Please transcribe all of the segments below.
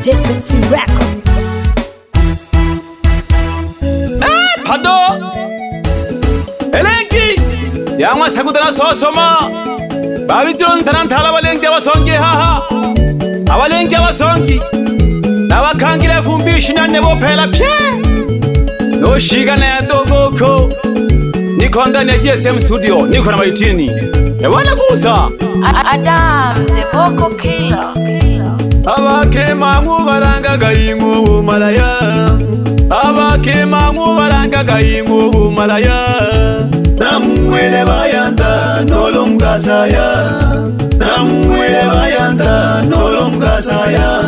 JSMC Record. Pado Elenki Yangwa sakudana sosoma Babitron tanantala walenki abasongi haha Abalenki abasongi Nabakangile vumbishi na nebo pela pye No shiga na ya dogoko Niko ndani ya GSM studio Niko na Maritini Ewana gusa Adam the vocal killer. Abakema mubaranga gayingu malaya Abakema mubaranga gayingu malaya Namuwele bayanda nolomgazaya Namuwele bayanda nolomgazaya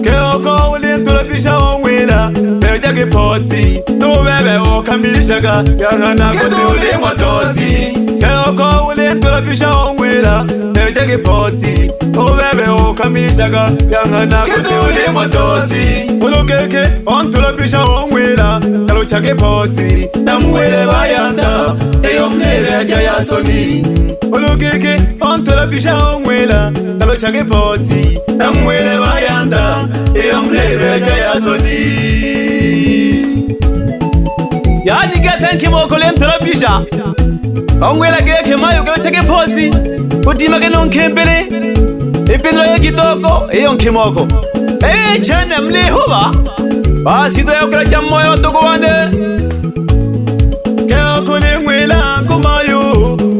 Keoko ulintula pisha omwila Mejage poti Nubebe okamilishaga Yangana kuti ulimwa toti Keoko ulintula pisha omwila Mejage poti Nubebe okamilishaga Yangana kuti ulimwa toti Ulukeke ontula pisha omwila Kaluchage poti Namuwele bayanda Eyo mnebe jaya soni Ulukeke ontula pisha omwila Kaluchage poti Namuwele bayanda Eyo mnebe jaya soni Yani gata nkimoko lentula pisha Omwela geke mayo kaluchage poti Udima geno nkembele Ipindro ya kitoko Eyo nkimoko chane mlihuba Basi doya kula jamoyo tukuwane Keo kulimwila kumayu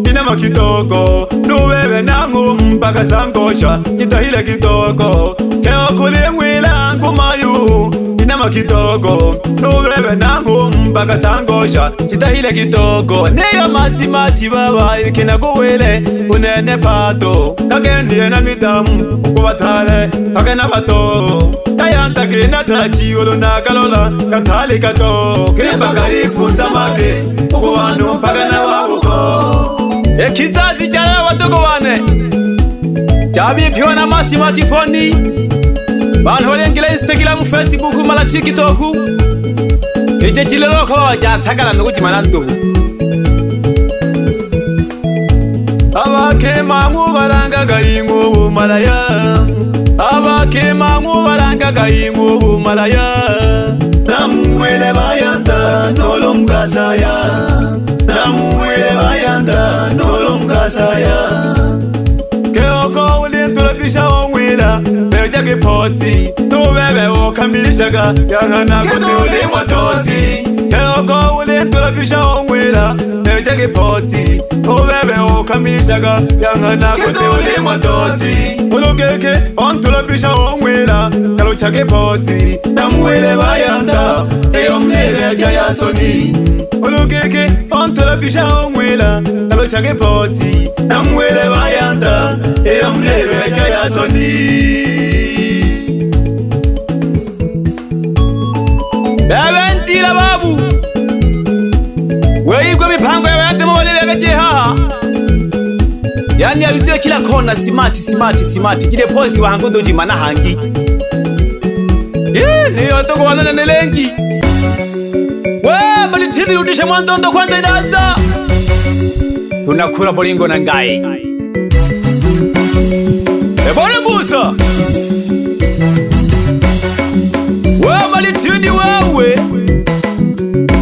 Inama kitoko Nuwewe nangu mpaka sangosha Kitahile kitoko Keo kulimwila kumayu Inama kitoko Nuwewe nangu mpaka sangosha Kitahile kitoko Neya masimati baba Ikina kuwele Unene pato Kagendie na mitamu Kubatale Kakena bato Kayanta kena tachi olo na kalola Katale kato Kemba karifunza make Uko wano mpaka na wabuko Kizazi chana watuko wane Chabi piwa na masimati foni Banu walengila instegila mu Facebook mala TikTok Eje chilelo kwa wajasakala nukuchi manantu Abakema mubaranga gayingu malaya Abakema mubaranga gayingu malaya Namuwele bayanda nolomgazaya Namuwele bayanda nolomgazaya Keoko ulintula pisha omwila Mejage poti Nubebe okamilishaga Yangana kuti ulimwa toti Keoko ulintula pisha omwila Mejage poti Nubebe okamilishaga Yangana kuti ulimwa toti Ulukeke ontula pisha omwila Kaluchage poti Namuwele bayanda Eyo mnebe jaya soni Ulukeke ontula pisha omwila Kaluchage poti Namuwele bayanda Eyo mnebe jaya soni Bebe ntila babu Weigwe mipango ya bayante mwalebe gache haha Yani yabitire kila kona simati Kile posti wa hangu doji mana hangi Niyo toko wanona nelengi Bali tindi rudisha mwandondo kwanza inaanza Tunakura bolingo na ngai Ebole gusa Bali tindi wewe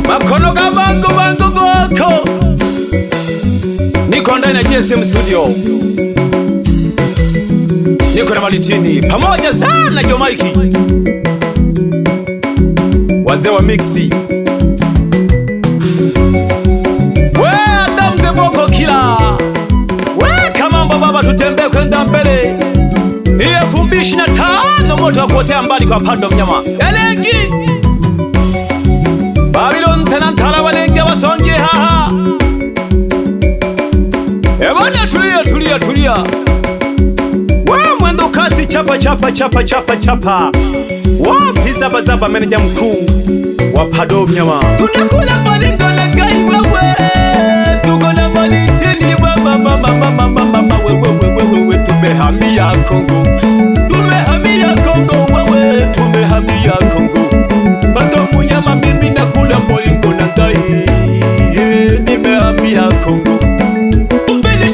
Makono kabango goko Niko ndani ya GSM studio Niko na Maritini pamoja sana Jomaiki Wazee wa mixi Adam the vocal killer Kamambo baba tutembe kwenda mbele Hiya fumbishi na tano moto wa kuotea mbali kwa Pado mnyama Elenki Babylon tenantala walengi wasongi haha Ebona tulia Mwendo kasi chapa Wapi zaba meneja mkuu wa Pado mnyama Tunakula malingo na gai wewe Tuko na Maritini mama wewe Tumehamia Kongo wewe Tumehamia Kongo Pado mnyama mimi nakula malingo na gai Nimehamia Kongo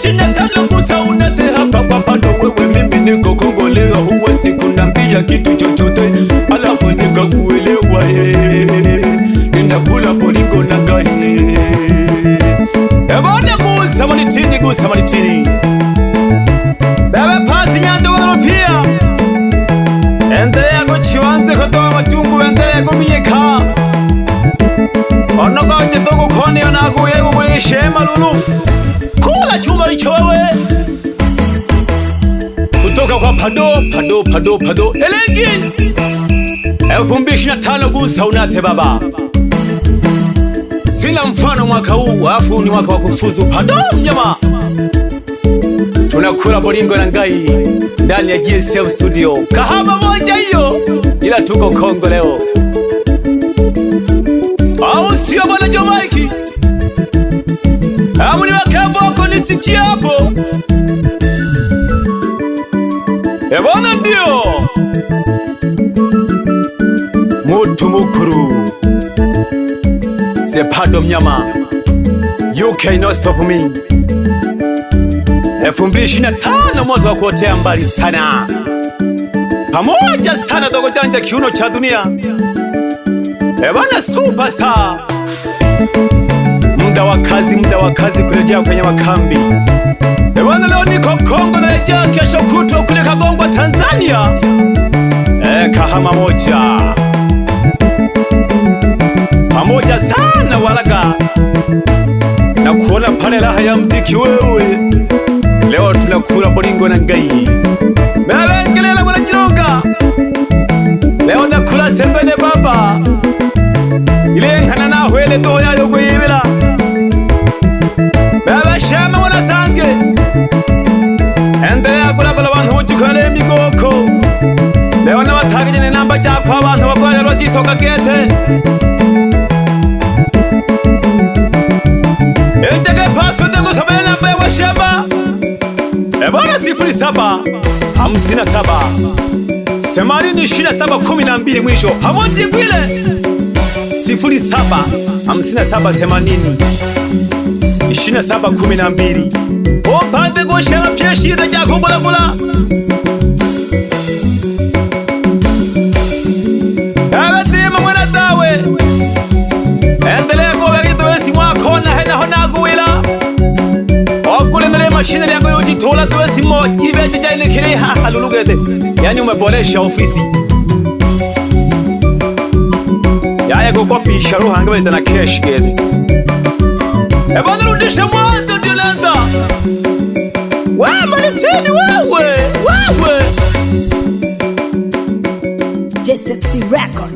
Shina tano kusa unate hapa kwa Pado wewe mimi niko Kongo leo huwezi kunambia kitu Samaritini. Bebe pasi nyando walopia. Endelea kuchiwanze kutoa majungu, endelea kuminyeka. Onoka uchetoku koni onaku yegu kulishe malulu. Kula chuma icho wewe. Kutoka kwa Pado Elengi 2025 gusa unate baba. Sina mfano mwaka huu, afu ni mwaka wa kufuzu. Pado mnyama. Tunakula bolingo na ngai ndani ya GSM studio. Kahaba moja hiyo, ila tuko Kongo leo. Au sio bwana Jomaiki? Amuni wakaboko nisikia hapo. Ebona ndio mutu mukuru se Pado mnyama. You cannot stop me. 2025 mwezi wa kuotea mbali sana. Pamoja sana dogo janja kiuno cha dunia. Ebana superstar. Muda wa kazi kurejea kwenye makambi. Ebana leo niko Kongo na rejea kesho kutwa kule Kagongwa Tanzania. Kahama moja. Pamoja sana walaga. Na kuona pale raha ya mziki wewe. Leo tunakula bolingo na ngai. Mebengelela mwana jironga. Leo nakula sembene baba. Ile nkana na hwele doya yo kwibira. Baba shema mwana sange. Endelea kula abantu uchikale migoko. Leo na batagije ne namba cyako abantu bagwaya rwagisoka gete. Ejage password ngo sabene namba ya shema. Ebona 07 57 87 12 mwisho. Hamondi gwile 07 57 27 12. Opande go shema pyeshira rya kugulagula. Abadima mwana dawe. Endelea ko bagidwesi mwako na hena honagwila. Okule mashine yako yojitola twesi mo kibeje jane kire ha lulugede. Yani umeboresha ofisi. Yaya kukopisha ruhanga beta na cash gede. Ebona rudisha mwanzo tunaanza. Wewe Maritini wewe. JSMC Record.